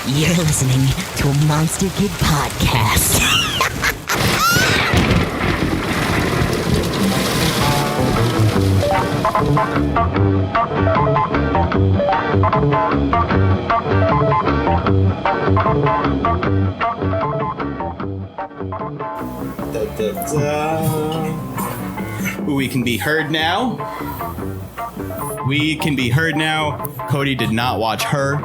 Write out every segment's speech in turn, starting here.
You're listening to a Monster Kid podcast. We can be heard now. Cody did not watch Her. He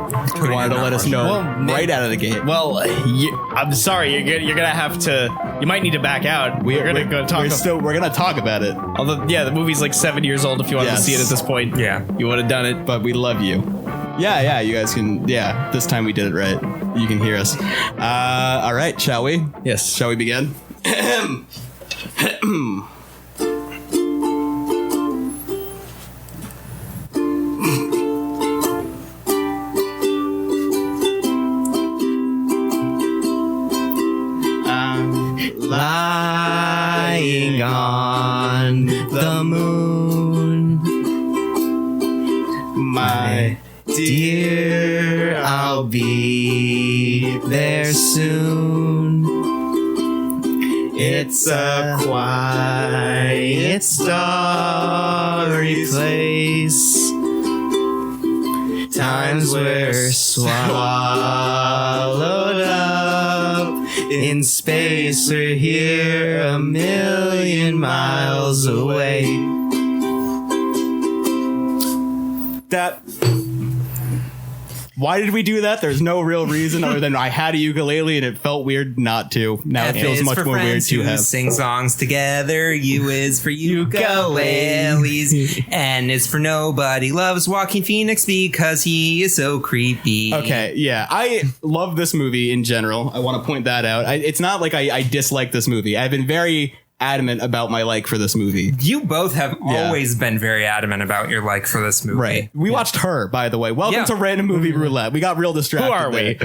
wanted to let us know right out of the gate. Well, I'm sorry. You're gonna have to. You might need to back out. We're gonna talk about it. Although, yeah, the movie's like 7 years old. If you wanted to see it at this point, Yeah. you would have done it. But we love you. Yeah, you guys can. Yeah, this time we did it right. You can hear us. All right, shall we? Yes. Shall we begin? Lying on the moon, My dear, I'll be there soon. It's a quiet, starry place. Times we're swallowed up in space. We're here a million miles away. Why did we do that? There's no real reason other than I had a ukulele and it felt weird not to. Now it feels much more weird to have. Sing songs together. U is for ukuleles. N is for nobody loves Joaquin Phoenix because he is so creepy. Okay, yeah. I love this movie in general. I want to point that out. It's not like I dislike this movie. I've been very adamant about my like for this movie. You both have always been very adamant about your like for this movie. Right. We watched Her, by the way. Welcome to Random Movie Roulette. We got real distracted. Who are we?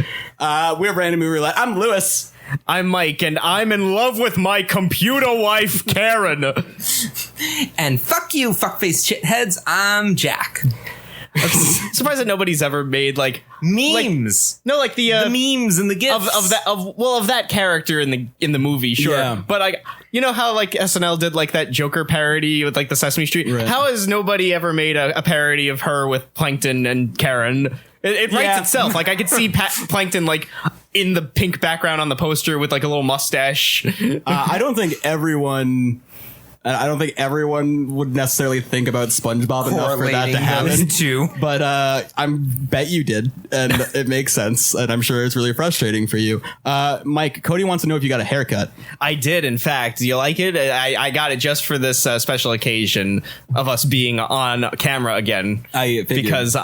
We're Random Movie Roulette. I'm Lewis. I'm Mike, and I'm in love with my computer wife, Karen. And fuck you, fuckface shitheads. I'm Jack. I'm surprised that nobody's ever made like memes. Like the memes and the gifs of that character in the movie, sure. Yeah. But like, you know how like SNL did like that Joker parody with like the Sesame Street? Right. How has nobody ever made a parody of her with Plankton and Karen? It writes itself. Like I could see Plankton like in the pink background on the poster with like a little mustache. I don't think everyone would necessarily think about SpongeBob enough for that to happen. Too. But I bet you did, and it makes sense, and I'm sure it's really frustrating for you. Mike, Cody wants to know if you got a haircut. I did, in fact. Do you like it? I got it just for this special occasion of us being on camera again. Because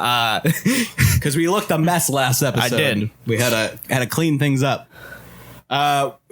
we looked a mess last episode. I did. We had to clean things up.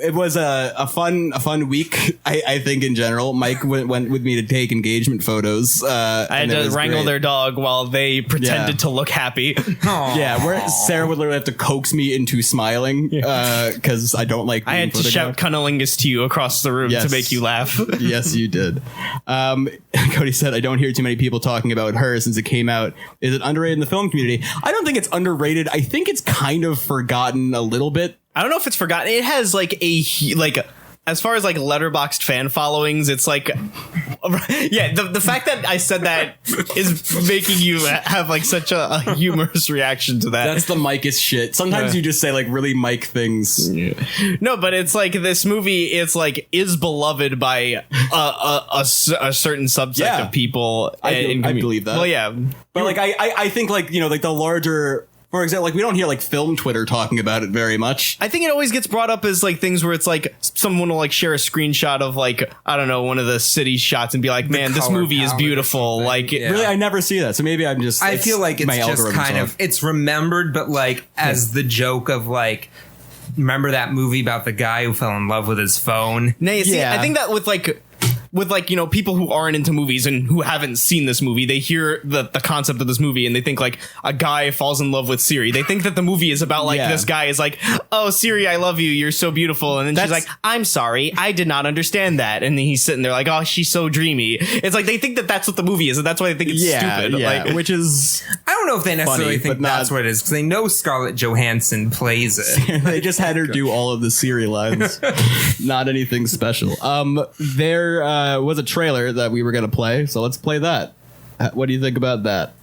It was a fun week, I think, in general. Mike went with me to take engagement photos. I had to wrangle their dog while they pretended to look happy. Yeah, where Sarah would literally have to coax me into smiling because I don't like being I had to shout cunnilingus to you across the room to make you laugh. Yes, you did. Cody said, I don't hear too many people talking about Her since it came out. Is it underrated in the film community? I don't think it's underrated. I think it's kind of forgotten a little bit. I don't know if it's forgotten. It has like as far as like letterboxed fan followings, it's like, the fact that I said that is making you have like such a humorous reaction to that. That's the Mike-ist shit. Sometimes you just say like really Mike things. Yeah. No, but it's like this movie, it's like is beloved by a certain subset of people. I believe that. Well, yeah. But like, I think like, like the larger... For example, like we don't hear like film Twitter talking about it very much. I think it always gets brought up as like things where it's like someone will like share a screenshot of like, I don't know, one of the city shots and be like, man, this movie is beautiful. Like really, I never see that. So maybe I'm just, I feel like it's just kind of, it's remembered, but like as the joke of like, remember that movie about the guy who fell in love with his phone? I think that with like, people who aren't into movies and who haven't seen this movie, they hear the concept of this movie and they think like a guy falls in love with Siri. They think that the movie is about like this guy is like, oh, Siri, I love you. You're so beautiful. And then she's like, I'm sorry. I did not understand that. And then he's sitting there like, oh, she's so dreamy. It's like they think that that's what the movie is. And that's why they think it's stupid. Yeah, which is... I don't know if they necessarily funny, think but that's what it is, because they know Scarlett Johansson plays it. They just had her do all of the Siri lines. Not anything special. There was a trailer that we were going to play, so let's play that. What do you think about that?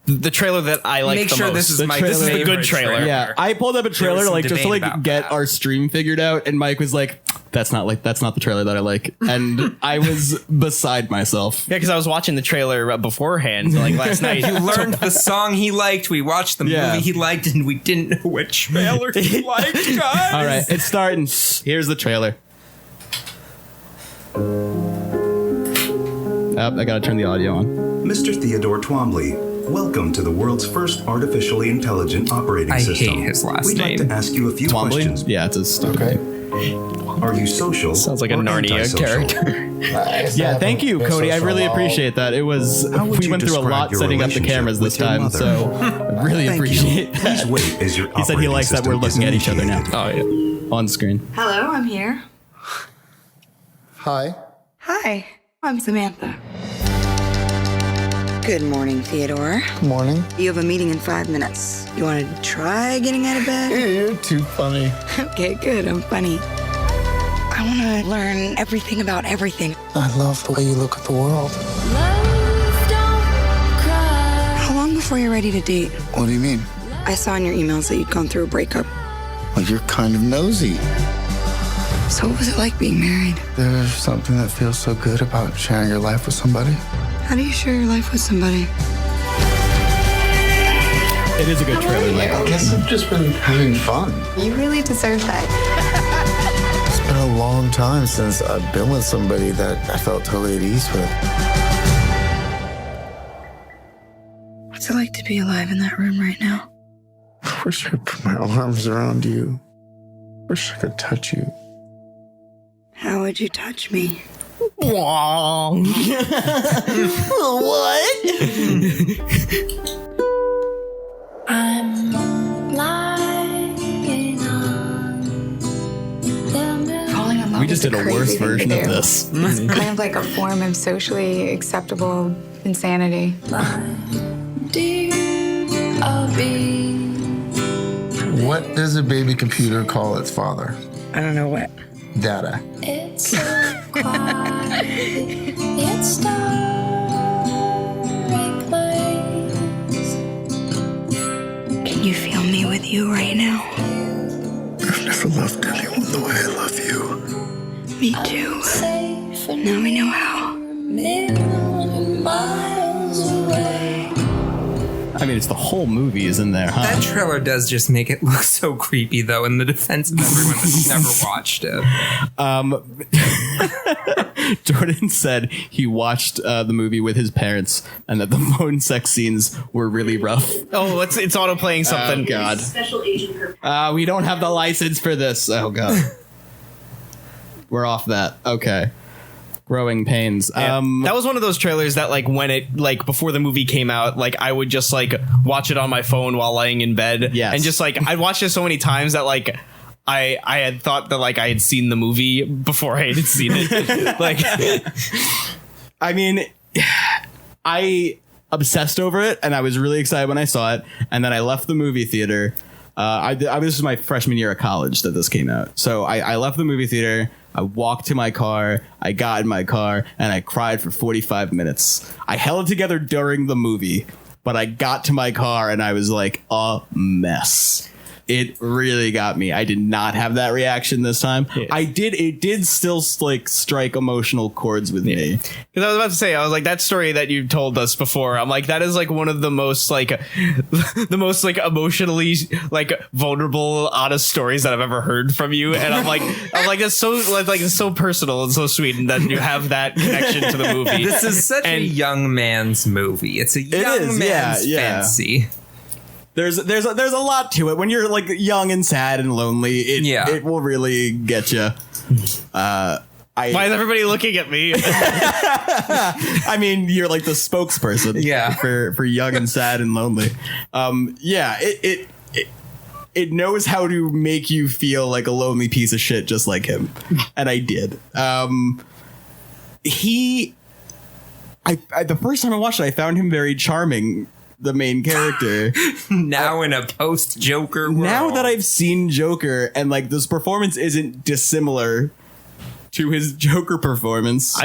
The trailer that I like the most. This is the good trailer. Yeah, I pulled up a trailer just to get our stream figured out, and Mike was like, that's not the trailer that I like, and I was beside myself. Yeah, because I was watching the trailer beforehand, like last night. You learned the song he liked, we watched the movie he liked, and we didn't know what trailer he liked, guys. All right, it's starting. Here's the trailer. I gotta turn the audio on. Mr. Theodore Twombly, welcome to the world's first artificially intelligent operating system. I hate his last We'd name. like to ask you a few questions. Yeah, it's a stupid. Okay. Are you social? Sounds like a or Narnia antisocial? character. Yeah, thank you, Cody. I really appreciate that. It was How would we you went through a describe lot your setting up the relationship cameras this with your time, mother? so I really Thank appreciate you. that. Please wait as your He said he operating likes that we're system is looking at each other now. initiated. Oh, yeah. On screen. Hello, I'm here. Hi. Hi, I'm Samantha. Good morning, Theodore. Morning. You have a meeting in 5 minutes. You want to try getting out of bed? You're too funny. Okay, good. I'm funny. I want to learn everything about everything. I love the way you look at the world. How long before you're ready to date? What do you mean? I saw in your emails that you'd gone through a breakup. Well, you're kind of nosy. So what was it like being married? There's something that feels so good about sharing your life with somebody. How do you share your life with somebody? It is a good trailer. Like, I guess I've just been having fun. You really deserve that. It's been a long time since I've been with somebody that I felt totally at ease with. What's it like to be alive in that room right now? I wish I could put my arms around you. Wish I could touch you. How would you touch me? What? I'm lying on the Falling in love we just is did a crazy worse thing to version of do. this. It's kind of like a form of socially acceptable insanity. What does a baby computer call its father? I don't know what. Dada. It's so quiet. It's starry place. Can you feel me with you right now? I've never loved anyone the way I love you. Me too. Safe and Now we know how. a million miles away. I mean, it's the whole movie is in there, huh? That trailer does just make it look so creepy, though, in the defense of everyone that's never watched it. Jordan said he watched the movie with his parents and that the phone sex scenes were really rough. Oh, it's auto playing something. Oh, God. Special agent We don't have the license for this. Oh, God. We're off that. Okay. Growing pains. Yeah. That was one of those trailers that, like, when it, like, before the movie came out, like, I would just, like, watch it on my phone while laying in bed. Yes. And just, like, I'd watched it so many times that, like, I had thought that, like, I had seen the movie before I had seen it. Like, I mean, I obsessed over it and I was really excited when I saw it. And then I left the movie theater. This was my freshman year of college that this came out. So I left the movie theater. I walked to my car, I got in my car, and I cried for 45 minutes. I held it together during the movie, but I got to my car and I was like a mess. It really got me. I did not have that reaction this time. Yeah. It did still like strike emotional chords with me. Because I was about to say, I was like, that story that you told us before, I'm like, that is like one of the most like the most like emotionally like vulnerable, honest stories that I've ever heard from you. And I'm like that's so like it's so personal and so sweet, and that you have that connection to the movie. This is such a young man's movie. It's a young man's fantasy. There's a lot to it. When you're like young and sad and lonely, it will really get you. Why is everybody looking at me? I mean, you're like the spokesperson for young and sad and lonely. It knows how to make you feel like a lonely piece of shit just like him. And I did. The first time I watched it, I found him very charming the main character. Now in a post-Joker world. Now that I've seen Joker and like this performance isn't dissimilar to his Joker performance.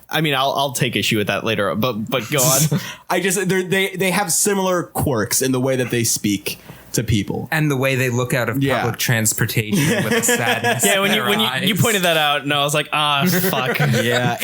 I mean, I'll take issue with that later, but go on. They have similar quirks in the way that they speak to people and the way they look out of public transportation with a sadness. Yeah, when you pointed that out, and I was like, fuck. Yeah,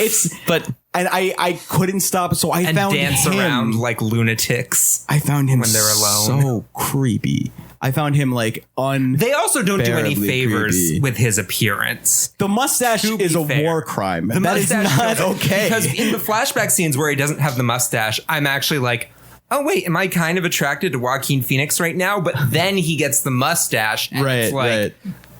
and I couldn't stop, so I found dance him around like lunatics. I found him when they're alone. So creepy. I found him like They also don't do any unbearably favors creepy. with his appearance. The mustache is a war crime. That is not okay. Because in the flashback scenes where he doesn't have the mustache, I'm actually like, oh wait, am I kind of attracted to Joaquin Phoenix right now? But then he gets the mustache and it's like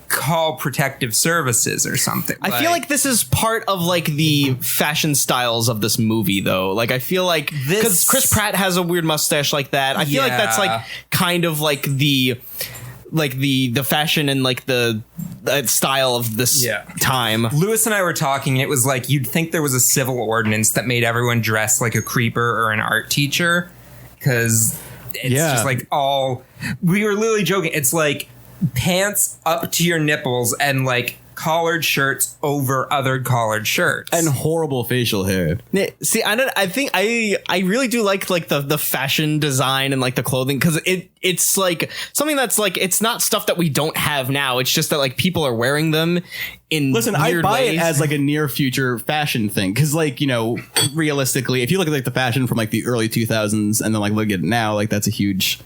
call protective services or something. I feel like this is part of like the fashion styles of this movie though. Like I feel like because Chris Pratt has a weird mustache like that. I feel like that's like kind of like the fashion and like the style of this time. Lewis and I were talking and it was like you'd think there was a civil ordinance that made everyone dress like a creeper or an art teacher. Because it's just like we were literally joking. It's like pants up to your nipples and like collared shirts over other collared shirts and horrible facial hair. See, I think I really do like the fashion design and like the clothing because it's like something that's like it's not stuff that we don't have now. It's just that like people are wearing them in I buy ways. it as like a near future fashion thing because like, you know, realistically, if you look at like the fashion from like the early 2000s and then like look at it now, like that's a huge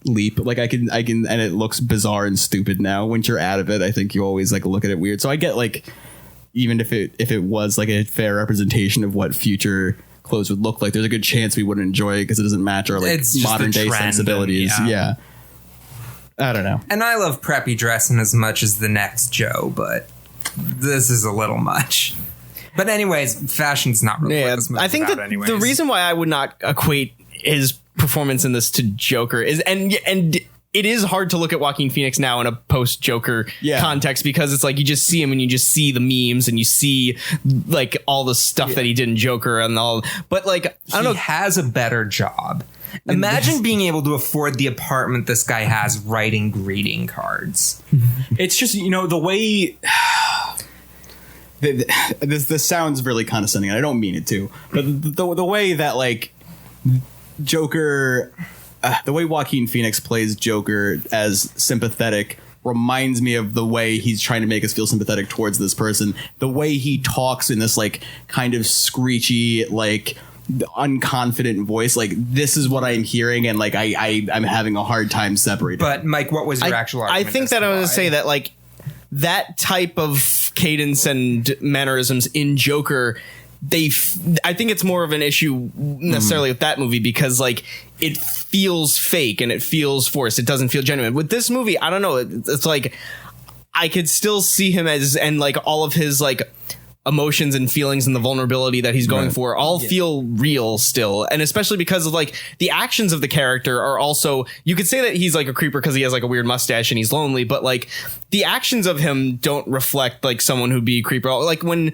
leap. Like I can and it looks bizarre and stupid now. Once you're out of it, I think you always like look at it weird. So I get like even if it was like a fair representation of what future clothes would look like, there's a good chance we wouldn't enjoy it because it doesn't match our like modern day sensibilities. Yeah. I don't know. And I love preppy dressing as much as the next Joe, but this is a little much. But anyways, fashion's not really what this movie's I think about that the reason why I would not equate his performance in this to Joker is and it is hard to look at Joaquin Phoenix now in a post Joker context because it's like you just see him and you just see the memes and you see like all the stuff that he did in Joker and all, but like I don't know, he has a better job. Imagine being able to afford the apartment this guy has writing greeting cards. It's just, you know, the way this sounds really condescending and I don't mean it to, but the way that like Joker, the way Joaquin Phoenix plays Joker as sympathetic reminds me of the way he's trying to make us feel sympathetic towards this person. The way he talks in this like kind of screechy, like unconfident voice, like this is what I'm hearing, and like I'm having a hard time separating. But Mike, what was your actual argument? I think that I was going to say that like that type of cadence and mannerisms in Joker, I think it's more of an issue necessarily with that movie because like it feels fake and it feels forced. It doesn't feel genuine. With this movie, I don't know. It's like I could still see him as and like all of his like emotions and feelings and the vulnerability that he's going for all feel real still. And especially because of like the actions of the character are also, you could say that he's like a creeper because he has like a weird mustache and he's lonely, but like the actions of him don't reflect like someone who'd be a creeper. Like when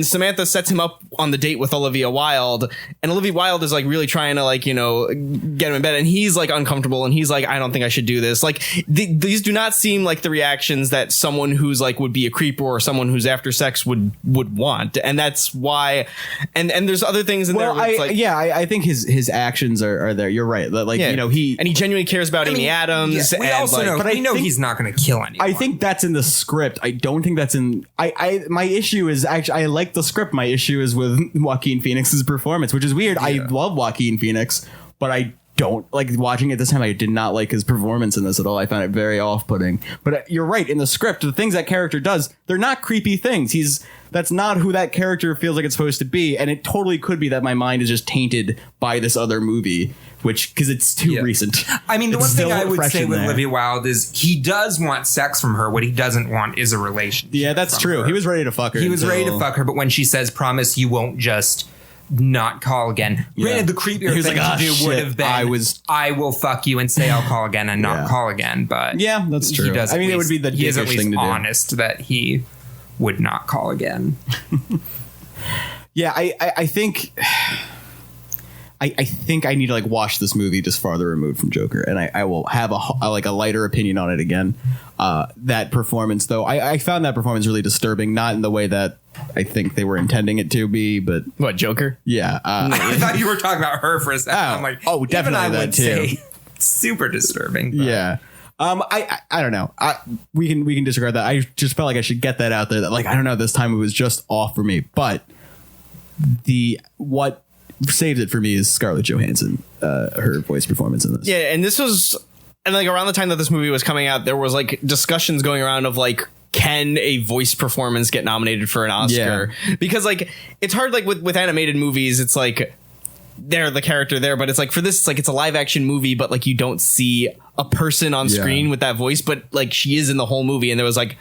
Samantha sets him up on the date with Olivia Wilde and Olivia Wilde is like really trying to like, you know, get him in bed and he's like uncomfortable and he's like, I don't think I should do this. Like these do not seem like the reactions that someone who's like would be a creeper or someone who's after sex would want. And that's why. And there's other things in there. I think his actions are there. You're right. Like, you know, he genuinely cares about Amy Adams. We also know, but we know he's not going to kill anyone. I think that's in the script. I don't think that's in. My issue is actually I like the script. My issue is with Joaquin Phoenix's performance, which is weird. I love Joaquin Phoenix, but I don't like watching it this time. I did not like his performance in this at all. I found it very off-putting. But you're right, in the script, the things that character does, they're not creepy things. That's not who that character feels like it's supposed to be, and it totally could be that my mind is just tainted by this other movie, which because it's too recent. I mean, the one thing I would say with there. Olivia Wilde is he does want sex from her. What he doesn't want is a relationship. Yeah, that's true. Her. He was ready to fuck her. He was ready to fuck her, but when she says, "Promise you won't just not call again," granted, the creepier thing to do would have been, "I will fuck you and say I'll call again and not call again." But yeah, that's true. He does. I mean, it would be the he is at thing least to do. honest that he would not call again. Yeah, I think I think I need to like watch this movie just farther removed from Joker, and I will have a lighter opinion on it again. That performance, though, I found that performance really disturbing, not in the way that I think they were intending it to be, but What, Joker? yeah. I thought you were talking about her for a second. I'm like, definitely even I that would too. say super disturbing. But. Yeah. I don't know. We can disregard that. I just felt like I should get that out there. That like I don't know. This time it was just off for me. But what saves it for me is Scarlett Johansson, her voice performance in this. Yeah, and this was, and like around the time that this movie was coming out, there was like discussions going around of like, can a voice performance get nominated for an Oscar? Yeah. Because like it's hard, like with animated movies, it's like they're the character there, but it's like for this, it's like it's a live action movie, but like you don't see a person on screen with that voice, but like she is in the whole movie, and there was like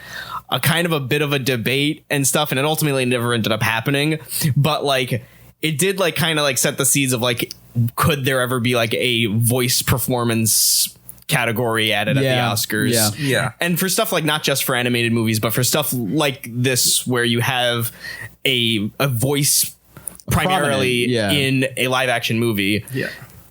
a kind of a bit of a debate and stuff, and it ultimately never ended up happening, but like it did like kind of like set the seeds of like, could there ever be like a voice performance category added at the Oscars? Yeah. And for stuff like not just for animated movies, but for stuff like this where you have a voice primarily in a live action movie. Yeah.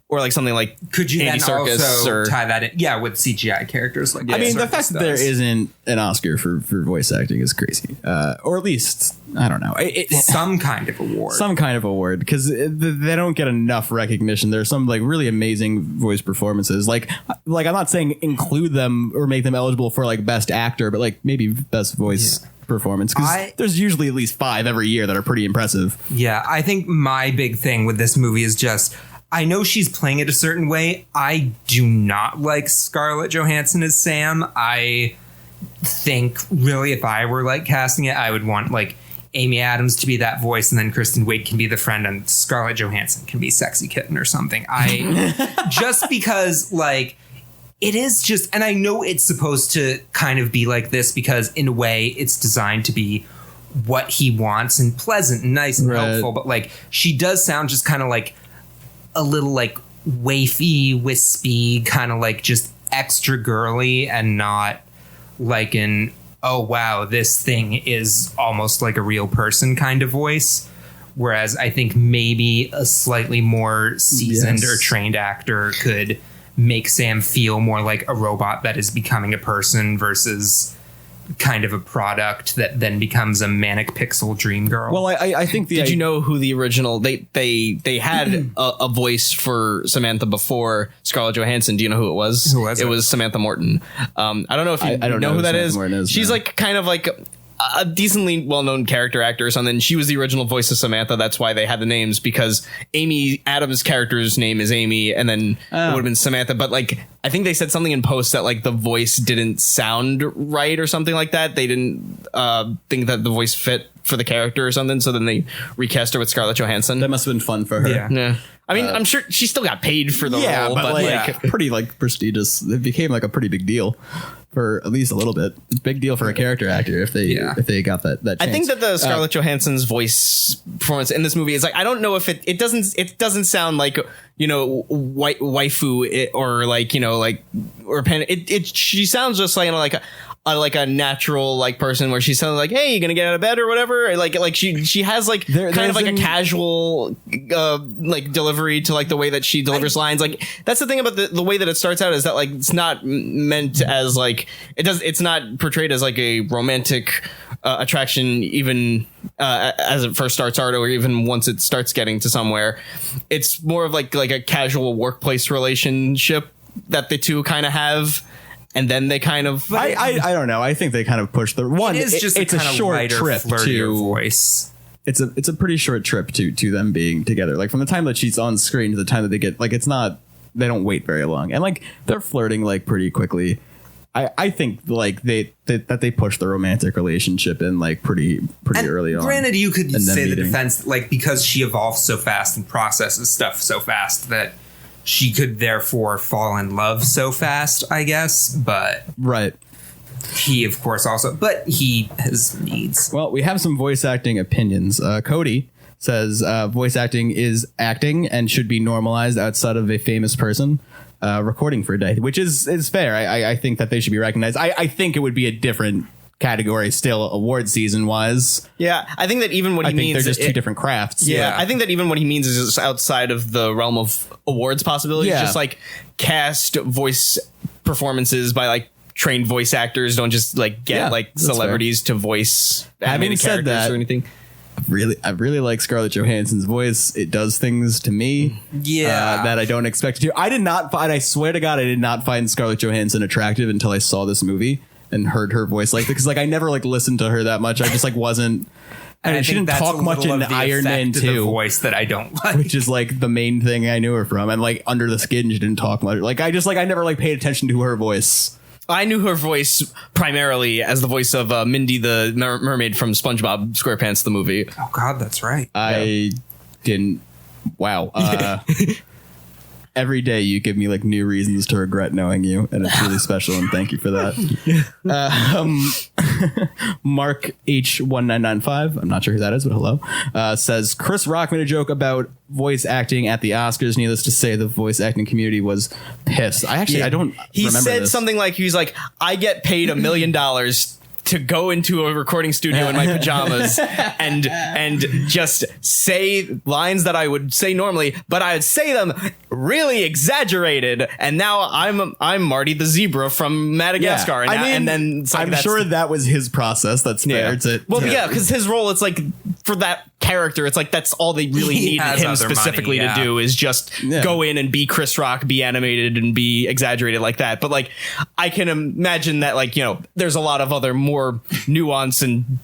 Or like something like could you Andy then Serkis also tie that in? Yeah, with CGI characters like I mean, the Serkis fact that there isn't an Oscar for voice acting is crazy. Or at least, I don't know. Some kind of award. Some kind of award, because they don't get enough recognition. There's some like really amazing voice performances. Like I'm not saying include them or make them eligible for like best actor, but like maybe best voice performance, because there's usually at least 5 every year that are pretty impressive. Yeah, I think my big thing with this movie is just, I know she's playing it a certain way. I do not like Scarlett Johansson as Sam. I think really if I were like casting it, I would want like Amy Adams to be that voice, and then Kristen Wiig can be the friend, and Scarlett Johansson can be Sexy Kitten or something. Just because like it is just, and I know it's supposed to kind of be like this because in a way it's designed to be what he wants and pleasant and nice and helpful, but like she does sound just kind of like a little like wafy, wispy, kind of like just extra girly, and not like an, oh wow, this thing is almost like a real person kind of voice. Whereas I think maybe a slightly more seasoned or trained actor could make Sam feel more like a robot that is becoming a person versus kind of a product that then becomes a manic pixel dream girl. Well, I think did you know who the original they had a voice for Samantha before Scarlett Johansson? Do you know who it was? Who was it? It was Samantha Morton. I don't know if you know who that is. She's like kind of like a decently well-known character actor or something. She was the original voice of Samantha. That's why they had the names, because Amy Adams' character's name is Amy, and then it would have been Samantha. But like, I think they said something in post that like the voice didn't sound right or something like that. They didn't think that the voice fit for the character or something. So then they recast her with Scarlett Johansson. That must have been fun for her. Yeah. I mean, I'm sure she still got paid for the role, but like pretty like prestigious. It became like a pretty big deal for at least a little bit. It's a big deal for a character actor if they got that chance. I think that the Scarlett Johansson's voice performance in this movie is like, I don't know if it doesn't sound like, you know, waifu or like, you know, like, or pen. She sounds just like, you know, like a natural like person where she sounds like, hey, you gonna get out of bed or whatever. Like she has like kind of like a casual like delivery to like the way that she delivers lines. Like that's the thing about the way that it starts out, is that like it's not meant as like it's not portrayed as like a romantic attraction, even as it first starts out, or even once it starts getting to somewhere. It's more of like a casual workplace relationship that the two kind of have. And then they kind of, I don't know. I think they kind of push the one. It is just it's a short trip to voice. It's a pretty short trip to them being together. Like from the time that she's on screen to the time that they get, like, it's not, they don't wait very long, and like they're flirting like pretty quickly. I think like they push the romantic relationship in like pretty early on. Granted, you could say the defense, like, because she evolves so fast and processes stuff so fast that she could therefore fall in love so fast, I guess. But right, he of course also, but he has needs. Well, we have some voice acting opinions. Cody says voice acting is acting and should be normalized outside of a famous person recording for a day, which is fair. I think that they should be recognized. I think it would be a different category still award season wise. Yeah, I think that even what he means, they're just two different crafts. Yeah, I think that even what he means is just outside of the realm of awards possibilities. Yeah. Just like cast voice performances by like trained voice actors. Don't just like get like celebrities to voice animated said characters or anything. I really like Scarlett Johansson's voice. It does things to me that I don't expect it to. I swear to God, I did not find Scarlett Johansson attractive until I saw this movie and heard her voice like that. Because like I never like listened to her that much. I just like wasn't. And she didn't talk much in Iron Man 2. Voice that I don't like, which is like the main thing I knew her from. And like Under the Skin, she didn't talk much. Like I never like paid attention to her voice. I knew her voice primarily as the voice of Mindy the mermaid from SpongeBob SquarePants the movie. Oh God, that's right. I didn't. Wow. Every day you give me like new reasons to regret knowing you, and it's really special, and thank you for that. Mark H1995, I'm not sure who that is, but hello, says Chris Rock made a joke about voice acting at the Oscars. Needless to say, the voice acting community was pissed. I don't he remember said this. something like, he's like, I get paid $1 million to go into a recording studio in my pajamas and just say lines that I would say normally, but I would say them really exaggerated. And now I'm Marty the zebra from Madagascar. Yeah. And then I'm sure that was his process. That's fair. Yeah, because his role, it's like for that character, it's like that's all they really needed him specifically to do is just go in and be Chris Rock, be animated and be exaggerated like that. But like I can imagine that like, you know, there's a lot of other more nuance and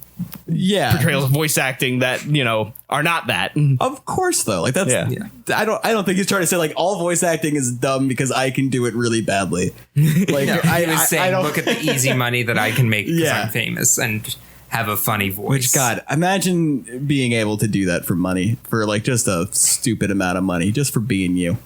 portrayals of voice acting that, you know, are not that. Of course, though. Like that's I don't think he's trying to say like all voice acting is dumb because I can do it really badly. Like I was saying, look at the easy money that I can make because I'm famous and have a funny voice. Which, God, imagine being able to do that for money, for like just a stupid amount of money, just for being you.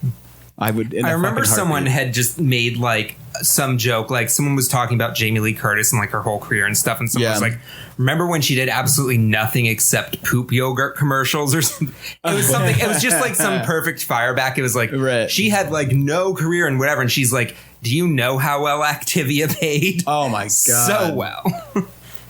I remember someone had just made like some joke, like someone was talking about Jamie Lee Curtis and like her whole career and stuff, and someone was like, remember when she did absolutely nothing except poop yogurt commercials or something? It was something, it was just like some perfect fireback. It was like she had like no career and whatever, and she's like, do you know how well Activia paid? Oh my God. So well.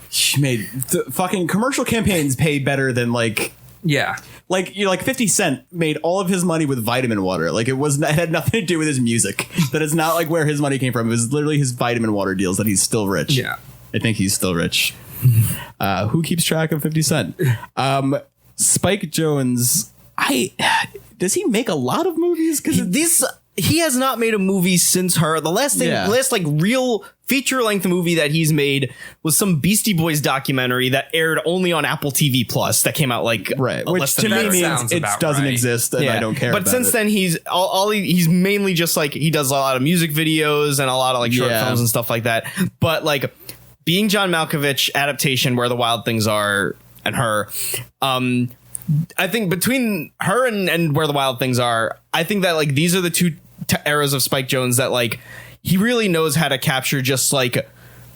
She made fucking commercial campaigns pay better than like like, you know, like 50 Cent made all of his money with vitamin water. Like it had nothing to do with his music. That is not like where his money came from. It was literally his vitamin water deals that he's still rich. Yeah. I think he's still rich. Who keeps track of 50 Cent? Spike Jonze. Does he make a lot of movies? Because he has not made a movie since her. The last like real feature length movie that he's made was some Beastie Boys documentary that aired only on Apple TV Plus that came out like which to me means it doesn't exist and I don't care. But since then he's he's mainly just like he does a lot of music videos and a lot of like short films and stuff like that. But like Being John Malkovich adaptation, Where the Wild Things Are, and her, I think between her and Where the Wild Things Are, I think that like these are the two eras of Spike Jonze that like he really knows how to capture just like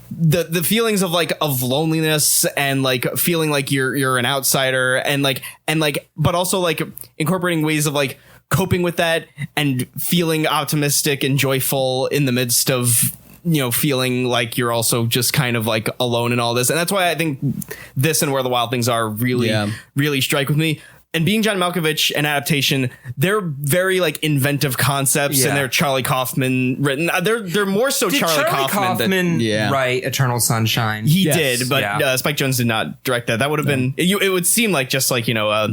the feelings of like of loneliness and like feeling like you're an outsider and like but also like incorporating ways of like coping with that and feeling optimistic and joyful in the midst of, you know, feeling like you're also just kind of like alone in all this. And that's why I think this and Where the Wild Things Are really strike with me. And Being John Malkovich, an adaptation, they're very like inventive concepts and they're Charlie Kaufman written. They're more so Charlie Kaufman write Eternal Sunshine? He did, but Spike Jonze did not direct that. That would have been, it would seem like just like, you know,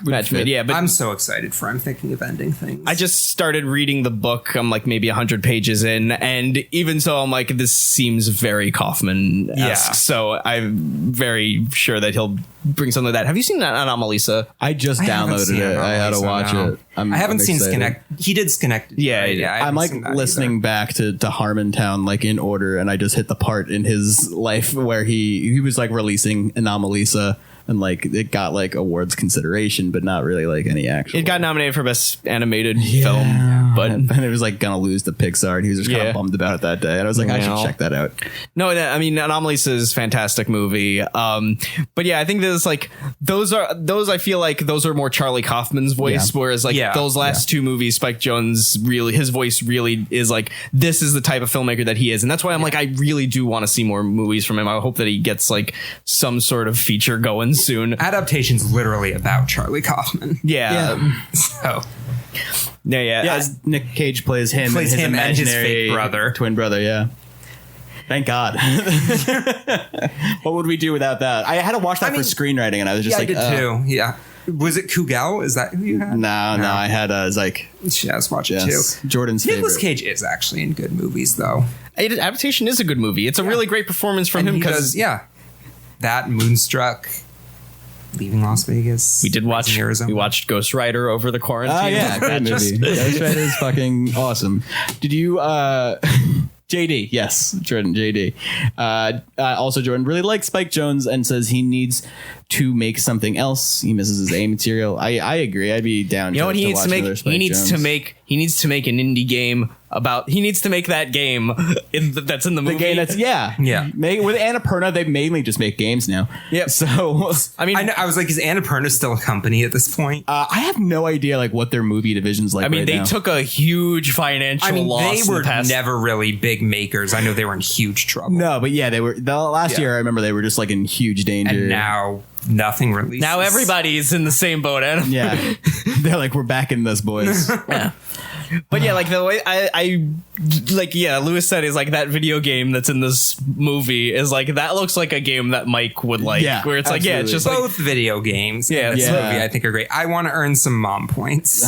match fit. Yeah, but I'm so excited for I'm thinking of ending things. I just started reading the book. I'm like maybe 100 pages in. And even so, I'm like, this seems very Kaufman-esque. Yeah. So I'm very sure that he'll bring something like that. Have you seen that Anomalisa? I just downloaded it. I had to watch it. I haven't seen Schenectady. He did Schenectady. Yeah. I'm like listening back to Harmontown like in order, and I just hit the part in his life where he was like releasing Anomalisa and like it got like awards consideration, but not really like any actual. It got nominated for best animated film, but and it was like gonna lose to Pixar, and he was just kind of bummed about it that day. And I was like, I should check that out. No, I mean, Anomalies is a fantastic movie. But yeah, I think there's like those. I feel like those are more Charlie Kaufman's voice, whereas like those last two movies, Spike Jonze really, his voice really is like, this is the type of filmmaker that he is, and that's why I'm like, I really do want to see more movies from him. I hope that he gets like some sort of feature going soon. Adaptation's literally about Charlie Kaufman. So As Nick Cage plays him and his imaginary fake twin brother. Yeah. Thank God. What would we do without that? I had to watch that for screenwriting, and I was just like, I did too. Yeah. Was it Kugel? Is that who you had? No. I had Zyke. Yeah, let's watch it too. Jordan's Nicolas favorite. Cage is actually in good movies, though. Adaptation is a good movie. It's a really great performance from him because that Moonstruck, Leaving Las Vegas. We watched Ghost Rider over the quarantine. Oh yeah, great movie. Ghost Rider is fucking awesome. Did you JD, yes, Jordan, JD. Also, Jordan really likes Spike Jonze and says he needs to make something else. He misses his A material. I agree. I'd be down. You know what he needs to make? He needs to make an indie game about. He needs to make that game that's in the movie. The game that's with Annapurna, they mainly just make games now. Yep. So I mean, I was like, is Annapurna still a company at this point? I have no idea like what their movie division's like. I mean, right they now. took a huge financial loss. They were in the past. never really big makers. I know they were in huge trouble. No, but yeah, they were. The last year, I remember they were just like in huge danger. And now nothing releases. Now everybody's in the same boat, Adam. Yeah, they're like, we're back in this, boys. Yeah. But yeah, like the way I like, Lewis said is like that video game that's in this movie is like, that looks like a game that Mike would like, where it's like, it's just both like, video games. This movie I think are great. I want to earn some mom points.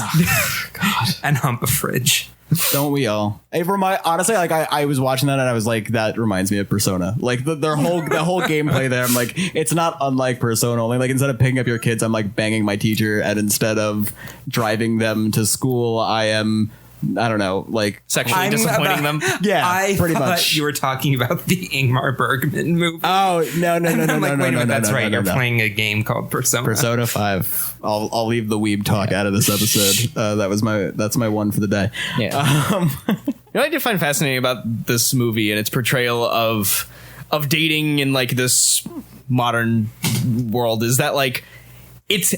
God. And hump a fridge. Don't we all? Honestly, like I was watching that and I was like, that reminds me of Persona. Like the whole gameplay there. I'm like, it's not unlike Persona. Only like instead of picking up your kids, I'm like banging my teacher, and instead of driving them to school, I am. I don't know, like sexually disappointing them. Yeah, I pretty thought much. You were talking about the Ingmar Bergman movie. Oh no! That's right. You're playing a game called Persona. Persona 5. I'll leave the weeb talk out of this episode. That's my one for the day. Yeah. You know what I did find fascinating about this movie and its portrayal of dating in like this modern world is that like it's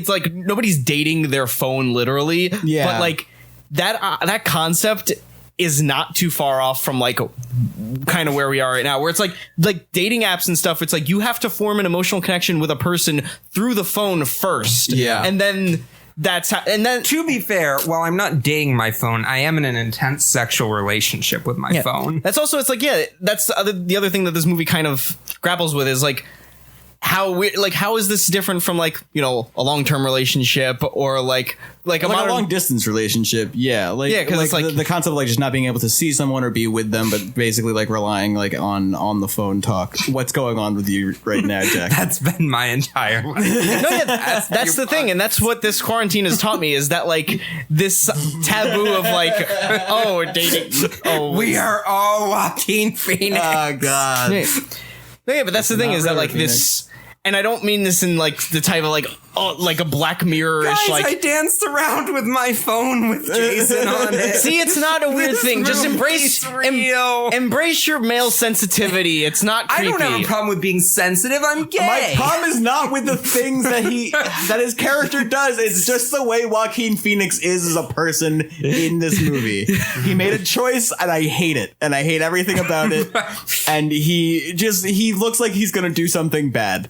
like nobody's dating their phone literally. Yeah. But like that concept is not too far off from like kind of where we are right now, where it's like dating apps and stuff. It's like you have to form an emotional connection with a person through the phone first. Yeah. And then that's how, and then to be fair, while I'm not dating my phone, I am in an intense sexual relationship with my phone. That's also, it's like, that's the other thing that this movie kind of grapples with is like, how is this different from like, you know, a long-term relationship or like a long distance relationship? Yeah. Because it's like the concept of like just not being able to see someone or be with them, but basically like relying like on the phone talk. What's going on with you right now, Jack? That's been my entire life. That's the thing. And that's what this quarantine has taught me is that like this taboo of like, dating. Oh, we are all Joaquin Phoenix. Oh God. Yeah, but that's the thing is that like this, and I don't mean this in like the type of like a Black Mirror-ish. Guys, like I danced around with my phone with Jason on it. See, it's not a weird thing. Just embrace your male sensitivity. It's not creepy. I don't have a problem with being sensitive. I'm gay. My problem is not with the things that his character does. It's just the way Joaquin Phoenix is as a person in this movie. He made a choice, and I hate it, and I hate everything about it. And he looks like he's gonna do something bad.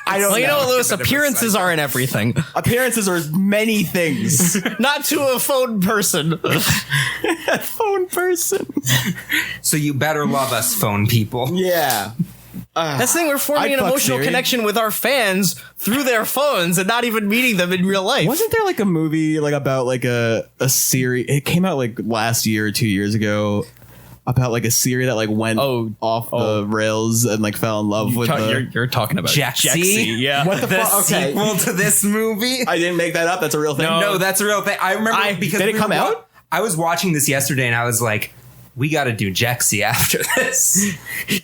I don't know. You know what, Lewis? Appearances aren't everything. Appearances are many things. Not to a phone person. Phone person. So you better love us, phone people. Yeah. That's the thing. We're forming an emotional connection with our fans through their phones and not even meeting them in real life. Wasn't there like a movie like about like a series? It came out like last year or 2 years ago. About like a Siri that like went off the rails and like fell in love with you're talking about Jexy. Yeah. What the fuck? Okay. Sequel to this movie? I didn't make that up. That's a real thing. No, that's a real thing. I remember because did it come out? I was watching this yesterday and I was like, we got to do Jexy after this.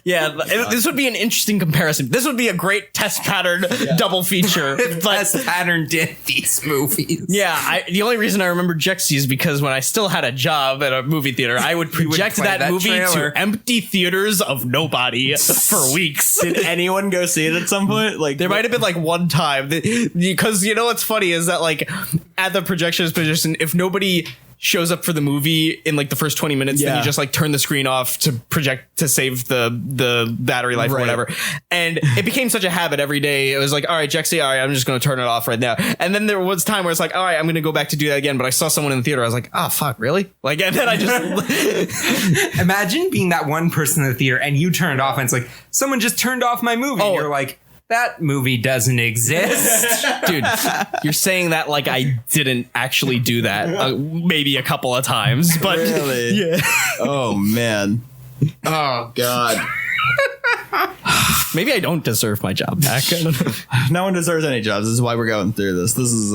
Yeah, this would be an interesting comparison. This would be a great test pattern double feature. Test pattern did these movies. Yeah, the only reason I remember Jexy is because when I still had a job at a movie theater, I would project that movie trailer to empty theaters of nobody for weeks. Did anyone go see it at some point? Like, There might have been like one time because you know what's funny is that like at the projectionist position, if nobody shows up for the movie in like the first 20 minutes, then you just like turn the screen off to project to save the battery life or whatever. And it became such a habit every day. It was like, all right, Jexy, all right, I'm just going to turn it off right now. And then there was time where it's like, all right, I'm going to go back to do that again. But I saw someone in the theater. I was like, oh, fuck, really? Like, and then I just imagine being that one person in the theater and you turned off and it's like, someone just turned off my movie. And you're like, that movie doesn't exist. Dude, you're saying that like I didn't actually do that maybe a couple of times, but really? Yeah. Oh, man. Oh, God. Maybe I don't deserve my job back. No one deserves any jobs. This is why we're going through this. This is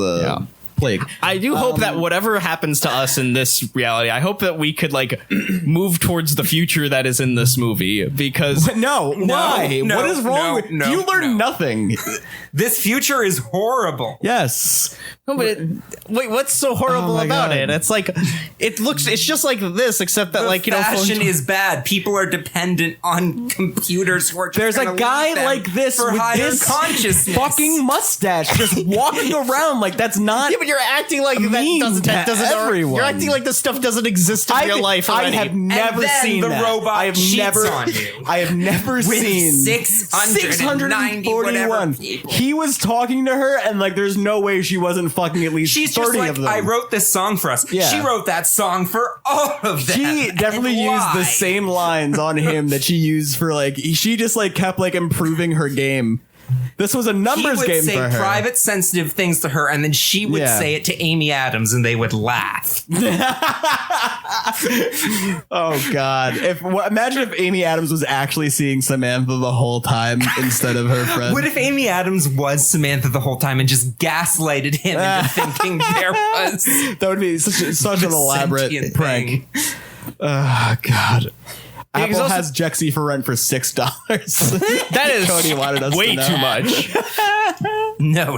plague. I do hope that whatever happens to us in this reality, I hope that we could like move towards the future that is in this movie because why? What is wrong with you? Learn nothing. This future is horrible. Yes. No, but wait, what's so horrible about God. it? It's like it's just like this, except that like fashion is bad. People are dependent on computers who are just there's a guy like this for with higher this consciousness fucking mustache just walking around like that's not. Yeah, but you're acting like that doesn't everyone. You're acting like this stuff doesn't exist in real life already. I have never seen the that. robot I have cheats never on you. I have never seen 641 people. He was talking to her and like there's no way she wasn't fucking at least She's 30 just like, of them. I wrote this song for us. Yeah. She wrote that song for all of them. She definitely And used the why? same lines on him that she used for like she just like kept like improving her game. This was a numbers game for her. He would say private, sensitive things to her, and then she would say it to Amy Adams, and they would laugh. Oh God! Imagine if Amy Adams was actually seeing Samantha the whole time instead of her friend. What if Amy Adams was Samantha the whole time and just gaslighted him into thinking there was? That would be such an elaborate prank. Oh God. Apple has Jexy for rent for $6. That is Cody wanted us way to know. too much. No.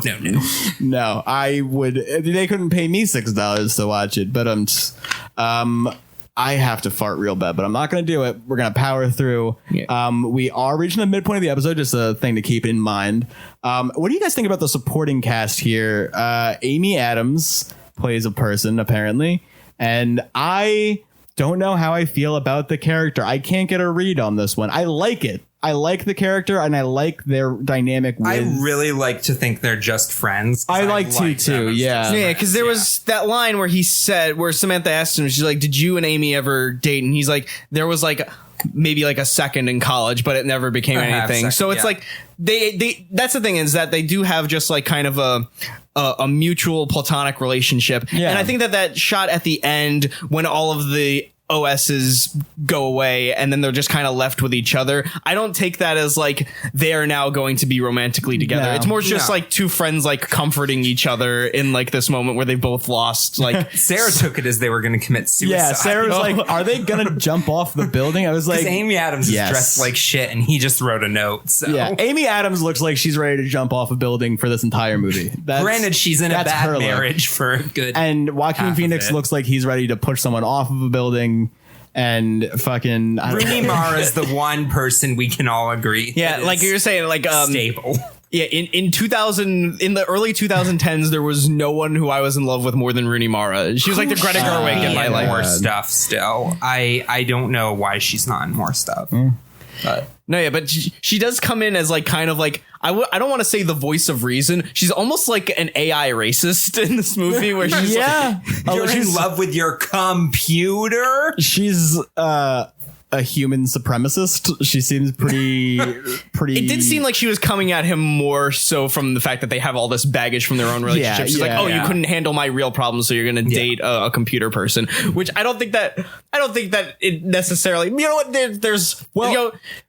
No, I would. They couldn't pay me $6 to watch it, but I have to fart real bad, but I'm not going to do it. We're going to power through. Yeah. We are reaching the midpoint of the episode. Just a thing to keep in mind. What do you guys think about the supporting cast here? Amy Adams plays a person apparently, and I don't know how I feel about the character. I can't get a read on this one. I like it. I like the character and I like their dynamic with. I really like to think they're just friends. I like to too. Yeah. Yeah, because there was that line where where Samantha asked him, she's like, did you and Amy ever date? And he's like, there was like maybe like a second in college, but it never became anything. So it's like they that's the thing is that they do have just like kind of a mutual platonic relationship. Yeah. And I think that shot at the end when all of the OSs go away and then they're just kind of left with each other, I don't take that as like they are now going to be romantically together. It's more just like two friends like comforting each other in like this moment where they both lost. Like Sarah took it as they were going to commit suicide. Yeah, Sarah was like, are they going to jump off the building? I was like, Amy Adams is dressed like shit and he just wrote a note. So. Yeah, Amy Adams looks like she's ready to jump off a building for this entire movie. Granted, she's in a bad marriage for a good. And Joaquin Phoenix looks like he's ready to push someone off of a building. And fucking Rooney Mara's the one person we can all agree. Yeah, like you're saying, like stable. Yeah, in the early 2010s, there was no one who I was in love with more than Rooney Mara. She was like the Greta Gerwig in my life. More stuff still. I don't know why she's not in more stuff. No, yeah, but she does come in as like kind of like I don't want to say the voice of reason. She's almost like an AI racist in this movie where she's you're in love with your computer. She's a human supremacist. She seems pretty. It did seem like she was coming at him more so from the fact that they have all this baggage from their own relationship. She's like, oh, you couldn't handle my real problems, so you're going to date a computer person. Which I don't think that it necessarily. You know what? There's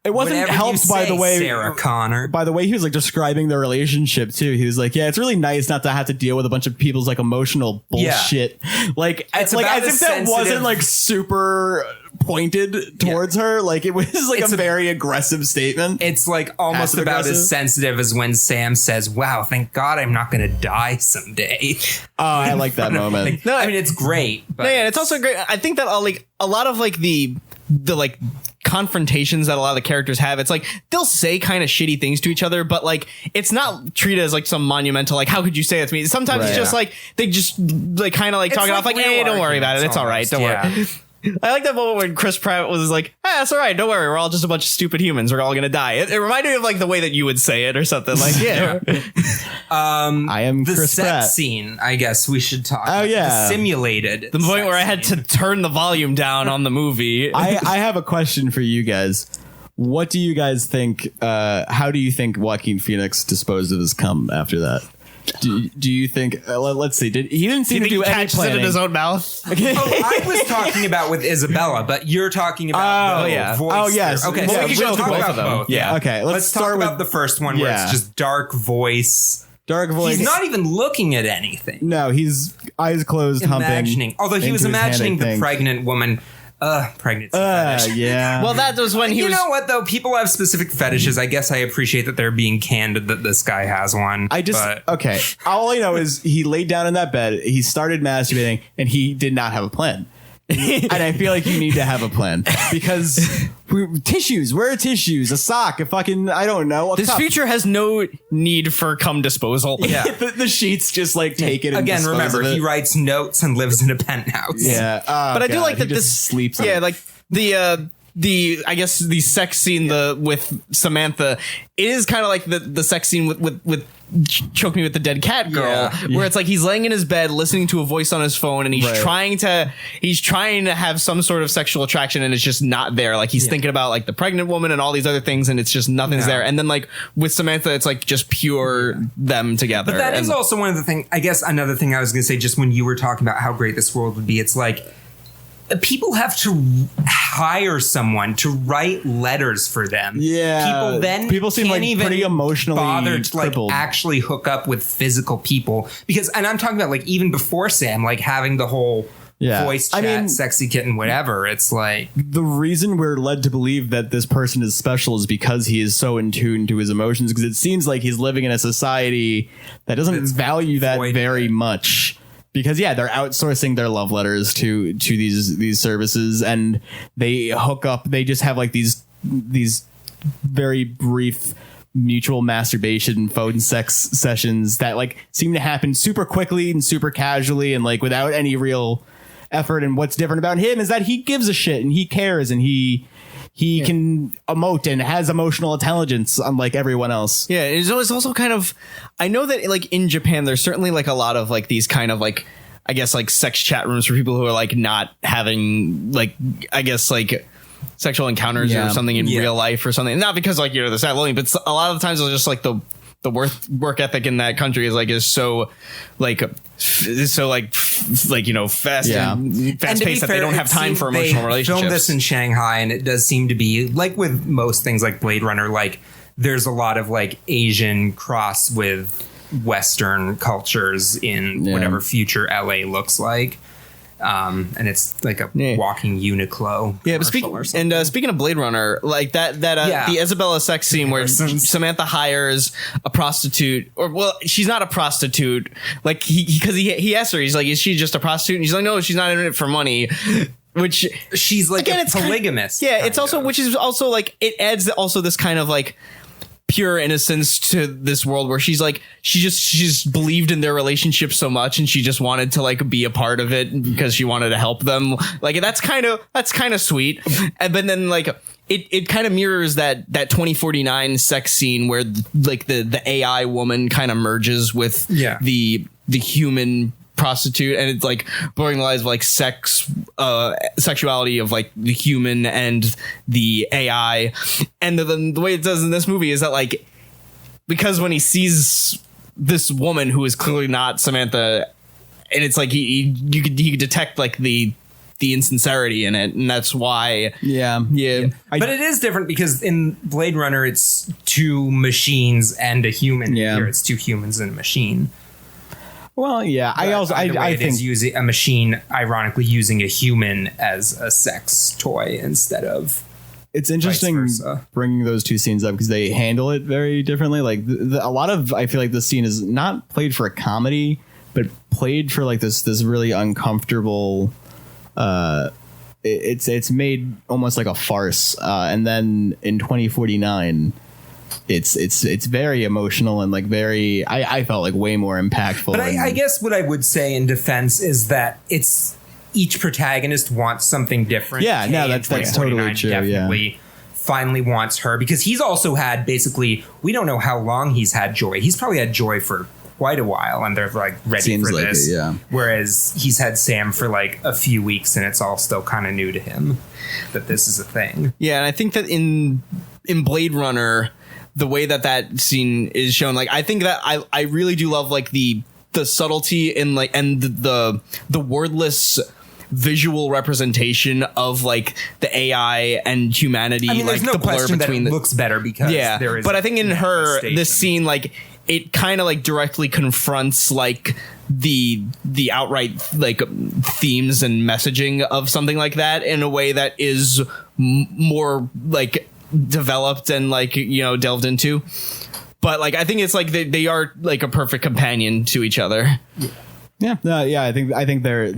it wasn't helped by the way Sarah Connor. By the way, he was like describing the relationship too. He was like, yeah, it's really nice not to have to deal with a bunch of people's like emotional bullshit. Like it's like as if that wasn't like super pointed towards her. Like, it was like a very aggressive statement. It's like almost about as sensitive as when Sam says, "Wow, thank God I'm not going to die someday." Oh, I like that moment. No, I mean, it's great. But yeah, it's also great. I think that a lot of like the like confrontations that a lot of the characters have, it's like they'll say kind of shitty things to each other, but like it's not treated as like some monumental, like, how could you say that to me? Sometimes it's just like they just like kind of like talk it off like, hey, don't worry about it, it's all right, don't worry. I like that moment when Chris Pratt was like, that's all right, don't worry, we're all just a bunch of stupid humans, we're all gonna die. It reminded me of like the way that you would say it or something, like, yeah. I am the Chris sex Pratt. scene, I guess we should talk Oh, about. yeah. The simulated The point sex where I had scene. to turn the volume down on the movie. I have a question for you guys. What do you guys think? How do you think Joaquin Phoenix disposed of his cum after that? Do you think? Let's see. He didn't seem to do any catches it planning. in his own mouth. Oh, I was talking about with Isabella, but you're talking about the voice. Oh, yes. there. Okay, Well, so we we can should go talk through about both of them. both. Yeah. Okay, let's talk start about with- the first one where it's just dark voice. Dark voice. He's not even looking at anything. No, he's eyes closed, Imagining. humping. Although he was into his hand, imagining I the think. pregnant woman. Pregnancy fetish. Yeah. Well, that was when he You was. know what, though? People have specific fetishes. I guess I appreciate that they're being candid that this guy has one. Okay. All I know is he laid down in that bed, he started masturbating, and he did not have a plan. And I feel like you need to have a plan because tissues, where are tissues? A sock, a fucking, I don't know. A This cup. future has no need for cum disposal. Yeah. the sheets just like take it. And Again, dispose remember, of it. he writes notes and lives in a penthouse. Yeah, But I do like that he just this sleeps. Yeah, like the I guess the sex scene with Samantha, it is kind of like the sex scene with Choke Me with the Dead Cat Girl, where it's like he's laying in his bed listening to a voice on his phone, and he's trying to have some sort of sexual attraction, and it's just not there. Like he's thinking about like the pregnant woman and all these other things, and it's just nothing's there. And then like with Samantha, it's like just pure them together. But that is also one of the things, I guess another thing I was going to say, just when you were talking about how great this world would be, it's like people have to hire someone to write letters for them. Yeah. People seem can't like even pretty emotionally bother to like crippled. actually hook up with physical people, because, and I'm talking about like even before Sam, like having the whole voice chat, sexy kitten, whatever. It's like the reason we're led to believe that this person is special is because he is so in tune to his emotions, because it seems like he's living in a society that doesn't value that very much. Because they're outsourcing their love letters to these services, and they hook up. They just have like these very brief mutual masturbation phone sex sessions that like seem to happen super quickly and super casually and like without any real effort. And what's different about him is that he gives a shit and he cares and he can emote and has emotional intelligence unlike everyone else. Yeah, it's also kind of, I know that like in Japan, there's certainly like a lot of like these kind of like, I guess like sex chat rooms for people who are like not having like, I guess like sexual encounters or something in real life or something. Not because like, they're sad lonely, but a lot of the times it's just like the work ethic in that country is so fast and fast paced that they don't have time for emotional relationships. Filmed this in Shanghai, and it does seem to be like with most things like Blade Runner, like there's a lot of like Asian cross with Western cultures in whatever future LA looks like. And it's like a walking Uniqlo. Yeah, but speaking of Blade Runner, like the Isabella sex scene where Samantha hires a prostitute, she's not a prostitute. Like he asked her, he's like, is she just a prostitute? And she's like, no, she's not in it for money. Which she's like again, it's polygamous. It's also which is also like it adds also this kind of like pure innocence to this world where she's just believed in their relationship so much and she just wanted to like be a part of it because she wanted to help them. Like that's kind of sweet. But then like it kind of mirrors that 2049 sex scene where like the AI woman kind of merges with the human prostitute, and it's like blurring the lines of like sexuality of like the human and the AI. And the way it does in this movie is that like, because when he sees this woman who is clearly not Samantha, and it's like he could detect like the insincerity in it, and that's why but it is different because in Blade Runner it's two machines and a human. Here it's two humans and a machine. Well, yeah. I think using a machine, ironically using a human as a sex toy instead of. It's interesting bringing those two scenes up because they handle it very differently. Like a lot of, I feel like this scene is not played for a comedy, but played for like this really uncomfortable. It's made almost like a farce, and then in 2049. It's very emotional and like very I felt like way more impactful. But I guess what I would say in defense is that it's each protagonist wants something different. Yeah, no, that's totally true. Definitely finally wants her because he's also had basically we don't know how long he's had Joy. He's probably had Joy for quite a while and they're like ready for like this. Whereas he's had Sam for like a few weeks and it's all still kind of new to him that this is a thing. Yeah, and I think that in Blade Runner, the way that scene is shown, like I think that I really do love like the subtlety and like and the wordless visual representation of like the AI and humanity. I mean, there's like no the blur question between that it looks better because there is. But I think in her this scene, like it kind of like directly confronts like the outright like themes and messaging of something like that in a way that is more like developed and like delved into. But like I think it's like they are like a perfect companion to each other. I think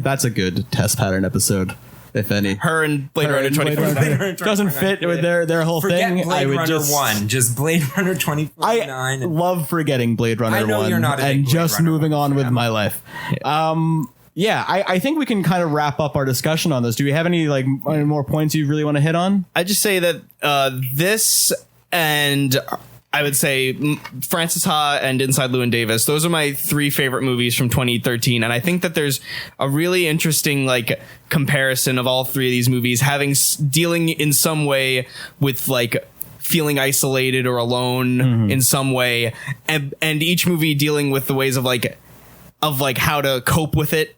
that's a good test pattern episode, if any. Her and Blade Runner 2049 doesn't fit with their whole thing. Blade I would Runner 1, just Blade Runner 2049. I love forgetting Blade Runner 1. I know you're not a big and Blade just Runner moving on with fan. my life. I think we can kind of wrap up our discussion on this. Do we have any like more points you really want to hit on? I just say that this and I would say Frances Ha and Inside Llewyn Davis, those are my three favorite movies from 2013. And I think that there's a really interesting like comparison of all three of these movies dealing in some way with like feeling isolated or alone in some way. And each movie dealing with the ways of how to cope with it.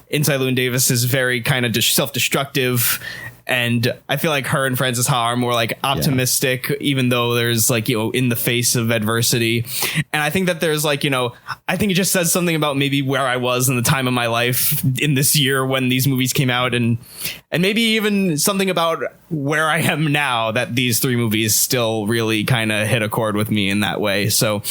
Inside Llewyn Davis is very kind of self-destructive. And I feel like her and Frances Ha are more like optimistic, even though there's like, in the face of adversity. And I think that there's like, I think it just says something about maybe where I was in the time of my life in this year when these movies came out. And maybe even something about where I am now that these three movies still really kind of hit a chord with me in that way. So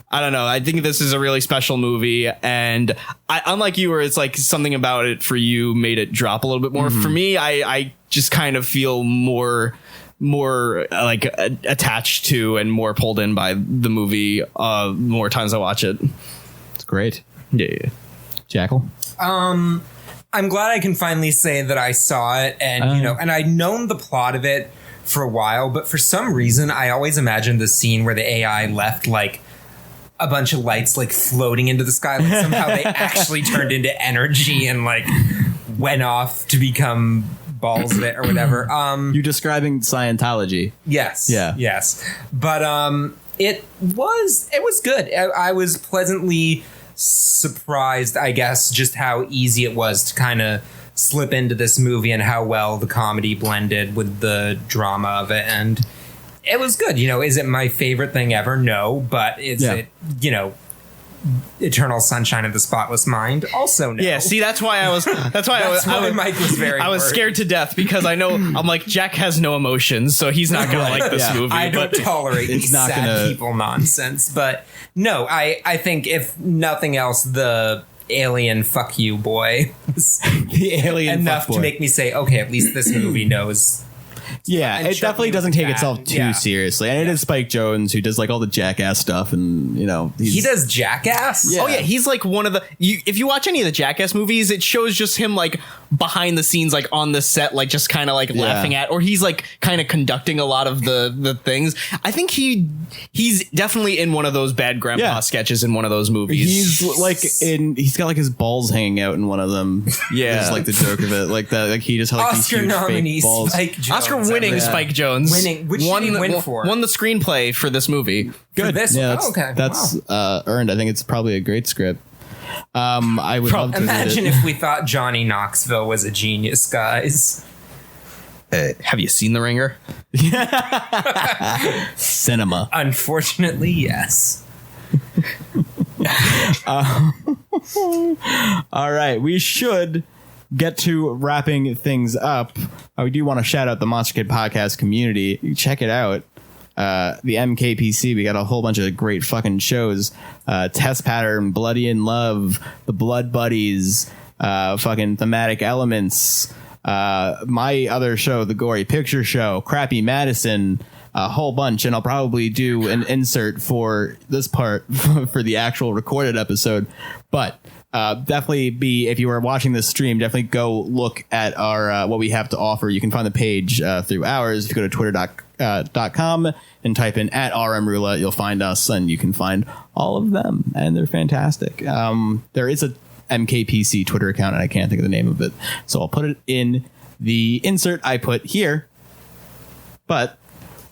I don't know. I think this is a really special movie, and unlike you, where it's like something about it for you made it drop a little bit more. For me, I just kind of feel more like attached to and more pulled in by the movie more times I watch it. It's great. Yeah. Jackal? I'm glad I can finally say that I saw it, and and I'd known the plot of it for a while, but for some reason, I always imagined the scene where the AI left like a bunch of lights like floating into the sky, like somehow they actually turned into energy and like went off to become balls of it or whatever. You're describing Scientology. Yes. Yeah. Yes. But it was good. I was pleasantly surprised, I guess, just how easy it was to kind of slip into this movie and how well the comedy blended with the drama of it. And it was good. Is it my favorite thing ever? No, but is it, Eternal Sunshine of the Spotless Mind? Also no. Yeah, see, that's why Mike was very I was scared to death because I know I'm like, Jack has no emotions, so he's not gonna like this movie. I don't tolerate these sad people nonsense. But no, I think if nothing else, the alien fuck you boy the alien enough to make me say, okay, at least this movie knows. Yeah, it definitely doesn't take itself too seriously. And it is Spike Jonze who does like all the Jackass stuff, and he does Jackass. Yeah. Oh yeah, he's like one of the if you watch any of the Jackass movies, it shows just him like behind the scenes, like on the set, like just kind of like laughing at, or he's like kind of conducting a lot of the things. I think he's definitely in one of those Bad Grandpa sketches in one of those movies. He's got like his balls hanging out in one of them. Yeah, it's like the joke of it, like that. Like he just had like Oscar these huge nominee fake balls. Spike Jonze. Oscar-winning Spike Jonze. Which did he win for? Won the screenplay for this movie. Good. For this one? Okay. That's earned. I think it's probably a great script. I would love to imagine if we thought Johnny Knoxville was a genius, guys. Have you seen The Ringer? Cinema. Unfortunately, yes. All right, we should get to wrapping things up. We do want to shout out the Monster Kid podcast community. Check it out. The MKPC, we got a whole bunch of great fucking shows. Test Pattern, Bloody in Love, The Blood Buddies, fucking Thematic Elements, my other show, The Gory Picture Show, Crappy Madison, a whole bunch. And I'll probably do an insert for this part for the actual recorded episode. But definitely if you are watching this stream, definitely go look at our what we have to offer. You can find the page through ours. If you go to twitter.com and type in @RM Roulette, you'll find us, and you can find all of them, and they're fantastic. There is a MKPC Twitter account, and I can't think of the name of it, so I'll put it in the insert I put here. But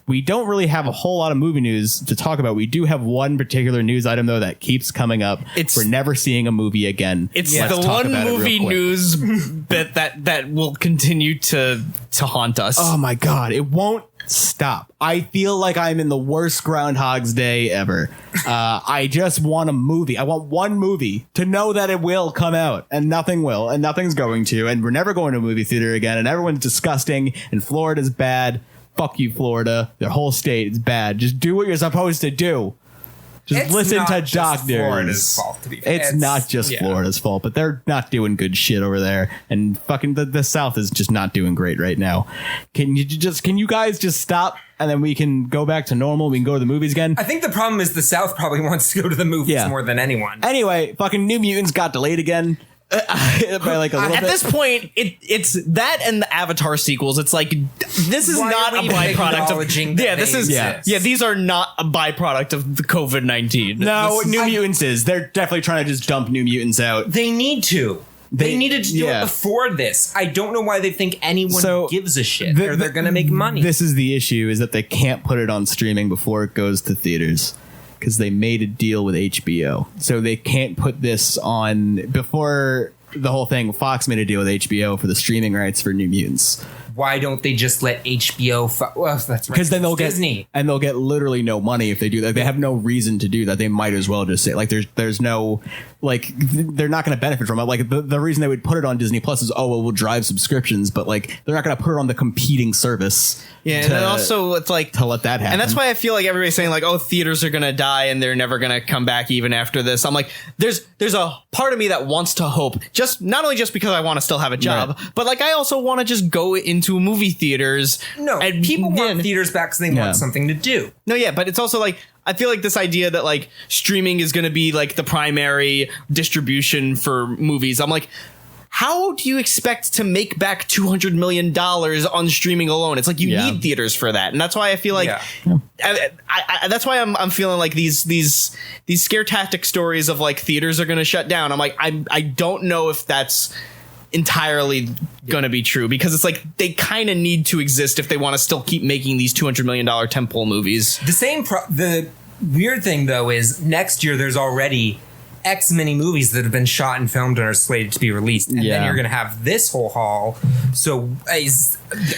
we don't really have a whole lot of movie news to talk about. We do have one particular news item, though, that keeps coming up. We're never seeing a movie again. It's the one movie news bit that will continue to haunt us. Oh, my God. It won't stop. I feel like I'm in the worst Groundhog's Day ever. I just want a movie. I want one movie to know that it will come out, and nothing will, and nothing's going to, and we're never going to a movie theater again, and everyone's disgusting, and Florida's bad. Fuck you, Florida. Their whole state is bad. Just do what you're supposed to do. Just listen to doctors. Florida's fault, to be fair. It's not just Florida's fault, but they're not doing good shit over there. And fucking the South is just not doing great right now. Can you guys just stop, and then we can go back to normal? We can go to the movies again. I think the problem is the South probably wants to go to the movies more than anyone. Anyway, fucking New Mutants got delayed again. By like a little At bit. this point, it's that and the Avatar sequels. It's like, this is not a byproduct of these are not a byproduct of the COVID-19. No, New Mutants is. They're definitely trying to just dump New Mutants out. They need to. They needed to do it before this. I don't know why they think anyone gives a shit, or they're going to make money. This is the issue, is that they can't put it on streaming before it goes to theaters, because they made a deal with HBO. So they can't put this on before the whole thing. Fox made a deal with HBO for the streaming rights for New Mutants. Why don't they just let HBO? Well, that's right. Because then they'll Disney. And they'll get literally no money if they do that. They have no reason to do that. They might as well just say, like, there's no, like, they're not going to benefit from it. Like, the reason they would put it on Disney Plus is, we'll drive subscriptions, but like, they're not going to put it on the competing service. Yeah, and then also it's like to let that happen. And that's why I feel like everybody's saying like, theaters are gonna die and they're never gonna come back even after this. I'm like, there's a part of me that wants to hope, just not only just because I want to still have a job, but like I also want to just go into movie theaters. No, and people want theaters back because they want something to do. No, yeah, but it's also like, I feel like this idea that like streaming is gonna be like the primary distribution for movies. I'm like, how do you expect to make back $200 million on streaming alone? It's like you need theaters for that, and that's why I feel like that's why I'm feeling like these scare tactic stories of like theaters are going to shut down. I'm like, I don't know if that's entirely going to be true, because it's like they kind of need to exist if they want to still keep making these $200 million tentpole movies. The weird thing though is next year there's already X many movies that have been shot and filmed and are slated to be released, and then you're going to have this whole haul. So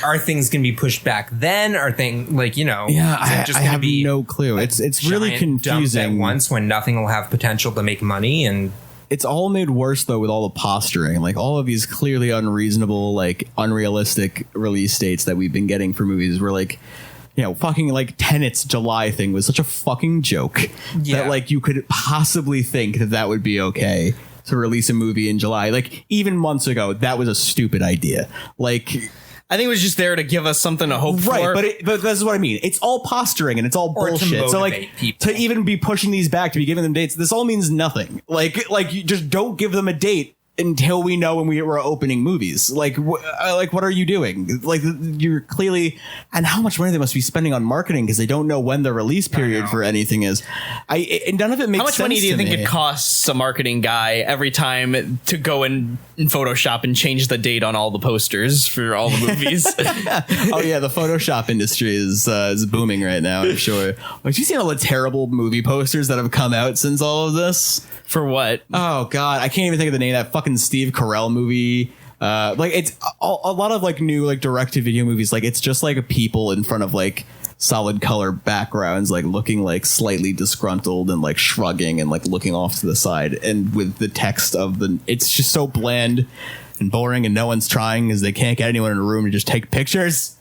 are things going to be pushed back then? Are things like, I have no clue. It's really confusing at once when nothing will have potential to make money, and it's all made worse though with all the posturing, like all of these clearly unreasonable, like unrealistic release dates that we've been getting for movies. We're like, fucking like Tenet's July thing was such a fucking joke that like you could possibly think that would be okay to release a movie in July. Like even months ago, that was a stupid idea. Like, I think it was just there to give us something to hope for. But this is what I mean. It's all posturing and it's all bullshit. So like to even be pushing these back, to be giving them dates, this all means nothing. Like you just don't give them a date until we know when we're opening movies. Like what are you doing? Like you're clearly, and how much money they must be spending on marketing because they don't know when the release period for anything is. And none of it makes sense. How much money do you think it costs a marketing guy every time to go in Photoshop and change the date on all the posters for all the movies? Oh yeah, the Photoshop industry is booming right now, I'm sure. Have you seen all the terrible movie posters that have come out since all of this? For what? Oh god, I can't even think of the name of that fucking Steve Carell movie. Like it's a lot of like new like direct to video movies. Like it's just like people in front of like solid color backgrounds, like looking like slightly disgruntled and like shrugging and like looking off to the side, and with the text of it's just so bland and boring, and no one's trying because they can't get anyone in a room to just take pictures.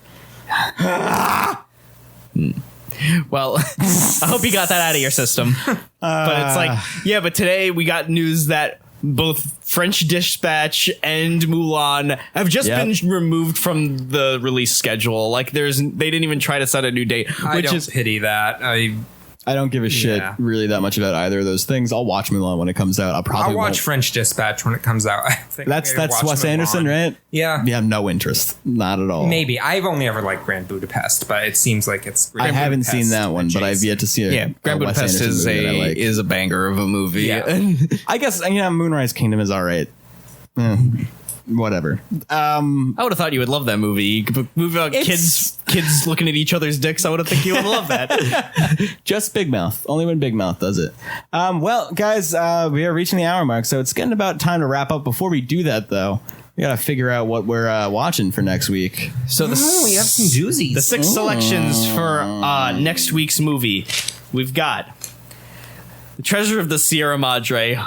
Well, I hope you got that out of your system. But it's like, yeah, but today we got news that both French Dispatch and Mulan have just been removed from the release schedule. Like they didn't even try to set a new date. I don't pity that. I don't give a shit really that much about either of those things. I'll watch Mulan when it comes out. I'll watch French Dispatch when it comes out. I think that's Wes Anderson, right? Yeah. You have no interest. Not at all. Maybe. I've only ever liked Grand Budapest, but it seems like it's I haven't seen that one, but I've yet to see it. Yeah, Grand Budapest is a banger of a movie. Yeah. I guess Moonrise Kingdom is all right. Whatever. I would have thought you would love that movie. Movie about kids looking at each other's dicks. I would have think you would love that. Just Big Mouth. Only when Big Mouth does it. Well, guys, we are reaching the hour mark, so it's getting about time to wrap up. Before we do that, though, we gotta figure out what we're watching for next week. So we have some doozies. The 6 selections for next week's movie. We've got The Treasure of the Sierra Madre.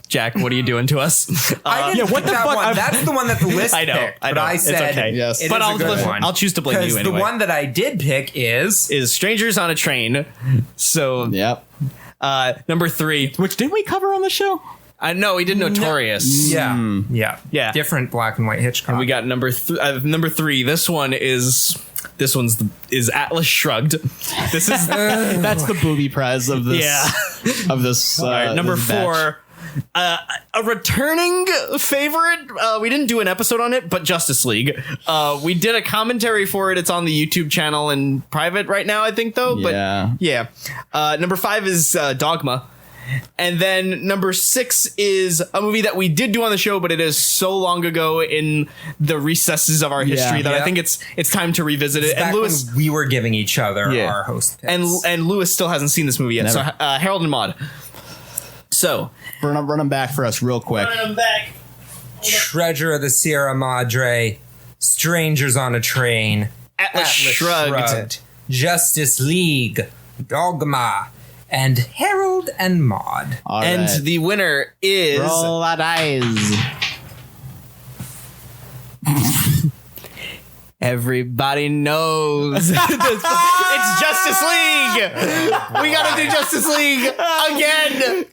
Jack, what are you doing to us? I didn't pick that one. That's the one that the list I know. picked. But I said, it's okay. Yes. But I'll choose to blame you anyway. The one that I did pick is Strangers on a Train. So, yep. Number 3, which didn't we cover on the show? No, we did Notorious. No. Yeah. Different black and white Hitchcock. And we got number 3. This one's Atlas Shrugged. This is that's the booby prize of this. Yeah. Of this. All right, number this 4. A returning favorite. We didn't do an episode on it, but Justice League. We did a commentary for it. It's on the YouTube channel in private right now, I think, though. Yeah. But yeah. Number 5 is Dogma. And then number 6 is a movie that we did do on the show, but it is so long ago in the recesses of our history that I think it's time to revisit it. And Lewis, we were giving each other our host picks. And Lewis still hasn't seen this movie yet. Never. So Harold and Maude. So run them back for us real quick. Run them back. Treasure of the Sierra Madre, Strangers on a Train, Atlas Shrugged, Justice League, Dogma, and Harold and Maude. And the winner is Roll that eyes. Everybody knows it's Justice League. We gotta do Justice League again.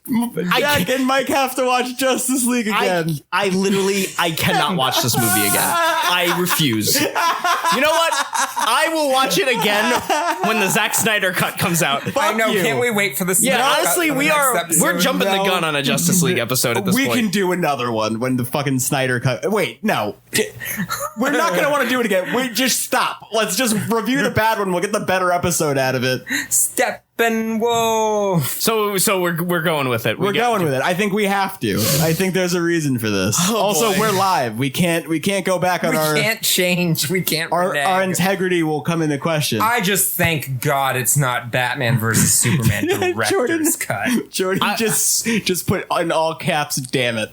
Jack and Mike have to watch Justice League again. I cannot watch this movie again. I refuse. You know what? I will watch it again when the Zack Snyder cut comes out. I know. Can't we wait for the Snyder cut? Honestly, we're jumping the gun on a Justice League episode at this point. We can do another one when the fucking Snyder cut. Wait, no. We're not going to want to do it again. We just stop. Let's just review the bad one. We'll get the better episode out of it. Steppenwolf. So we're going with it. We're going with it. I think we have to. I think there's a reason for this. Also, we're live. We can't go back on our. We can't change. We can't. Our integrity will come into question. I just thank God it's not Batman versus Superman director's cut. Jordan just put in all caps, "Damn it,"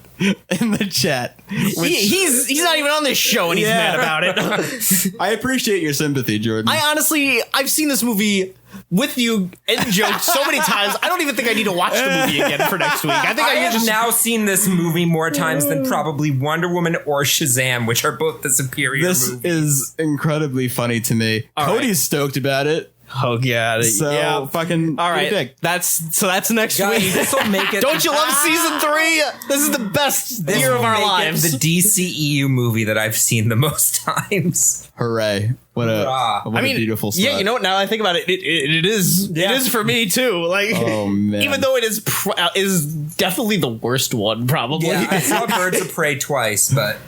in the chat. He's not even on this show and he's mad about it. I appreciate your sympathy, Jordan. I've seen this movie with you and joked so many times. I don't even think I need to watch the movie again for next week. I think I have now seen this movie more times than probably Wonder Woman or Shazam, which are both the superior movies. This is incredibly funny to me. Cody's stoked about it. Oh yeah, so fucking all right. That's next week. This will make it. Don't you love season 3? This is the best year of our lives. The DCEU movie that I've seen the most times. Hooray! What a beautiful start. Yeah, you know what? Now that I think about it, it is for me too. Like, oh man, even though it is definitely the worst one, probably. Yeah, I saw Birds of Prey twice, but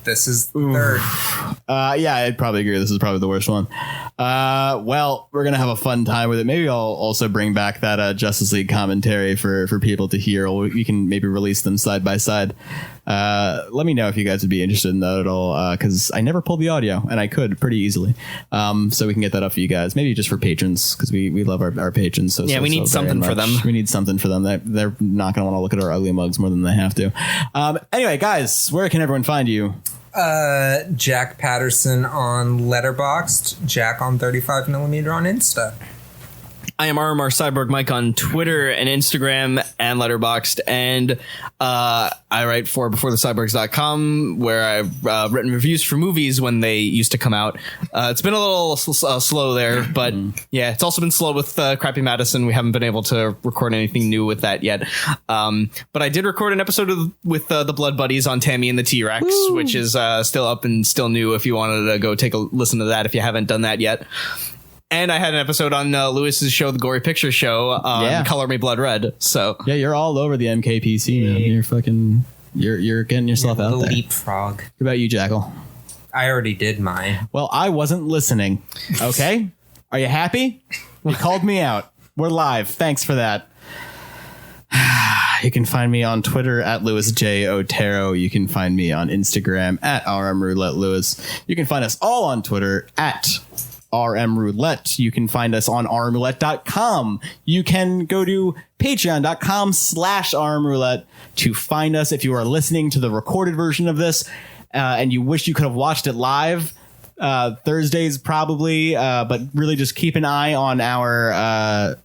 this is the third. Yeah, I'd probably agree. This is probably the worst one. Well, we're gonna have a fun time with it. Maybe I'll also bring back that Justice League commentary for people to hear. Or we can maybe release them side by side. Let me know if you guys would be interested in that at all, because I never pulled the audio and I could pretty easily. So we can get that up for you guys. Maybe just for patrons, because we love our patrons. So we need something for them. We need something for them. They're not gonna want to look at our ugly mugs more than they have to. Anyway, guys, where can everyone find you? Jack Patterson on Letterboxd, Jack on 35mm on Insta. I am RMR Cyborg Mike on Twitter and Instagram and Letterboxd, and I write for beforethecyborgs.com, where I've written reviews for movies when they used to come out. It's been a little slow there, but yeah, it's also been slow with Crappy Madison. We haven't been able to record anything new with that yet. But I did record an episode with the Blood Buddies on Tammy and the T-Rex, which is still up and still new if you wanted to go take a listen to that if you haven't done that yet. And I had an episode on Lewis's show, The Gory Picture Show, Color Me Blood Red. So yeah, you're all over the MKPC, man. You're fucking, you're getting yourself out there. Leapfrog. What about you, Jackal? I already did mine. Well, I wasn't listening. Okay, are you happy? You called me out. We're live. Thanks for that. You can find me on Twitter at Louis J. Otero. You can find me on Instagram at RMRouletteLewis. You can find us all on Twitter at RM Roulette. You can find us on rmroulette.com. You can go to patreon.com/rmroulette to find us. If you are listening to the recorded version of this and you wish you could have watched it live, Thursdays probably, but really just keep an eye on our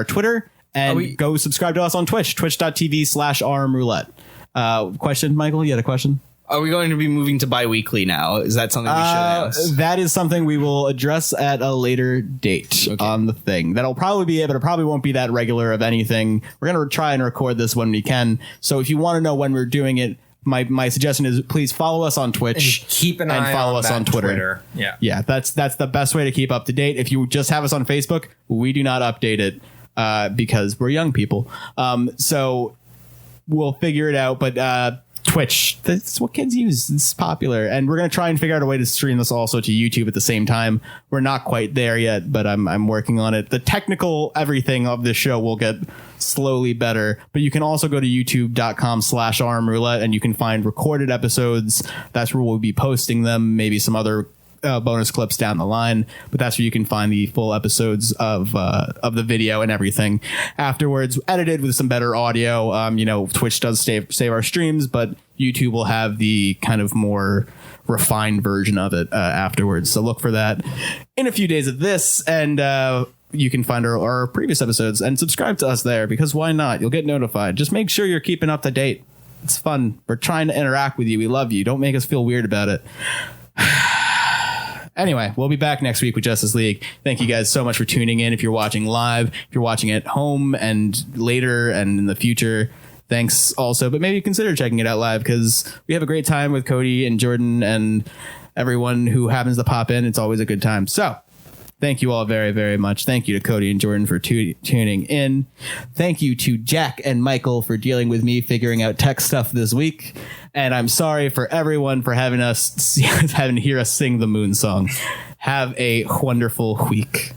Twitter and go subscribe to us on Twitch, twitch.tv/rmroulette. Question, Michael? You had a question? are we going to be moving to bi-weekly now? Is that something we should announce? That is something we will address at a later date on the thing. That'll probably be it, but it probably won't be that regular of anything. We're going to try and record this when we can. So if you want to know when we're doing it, my suggestion is please follow us on Twitch and keep an eye follow on us on Twitter. Yeah, that's the best way to keep up to date. If you just have us on Facebook, we do not update it because we're young people. So we'll figure it out. But Twitch, that's what kids use. It's popular. And we're going to try and figure out a way to stream this also to YouTube at the same time. We're not quite there yet, but I'm working on it. The technical everything of this show will get slowly better, but you can also go to youtube.com/rmroulette and you can find recorded episodes. That's where we'll be posting them, maybe some other bonus clips down the line, but that's where you can find the full episodes of the video and everything afterwards, edited with some better audio. Twitch does save our streams, but YouTube will have the kind of more refined version of it afterwards. So look for that in a few days of this, and you can find our previous episodes and subscribe to us there, because why not? You'll get notified. Just make sure you're keeping up to date. It's fun. We're trying to interact with you. We love you. Don't make us feel weird about it. Anyway, we'll be back next week with Justice League. Thank you guys so much for tuning in. If you're watching live, if you're watching at home and later and in the future, thanks also. But maybe consider checking it out live, because we have a great time with Cody and Jordan and everyone who happens to pop in. It's always a good time. So thank you all very, very much. Thank you to Cody and Jordan for tuning in. Thank you to Jack and Michael for dealing with me figuring out tech stuff this week. And I'm sorry for everyone for having to hear us sing the Moon song. Have a wonderful week.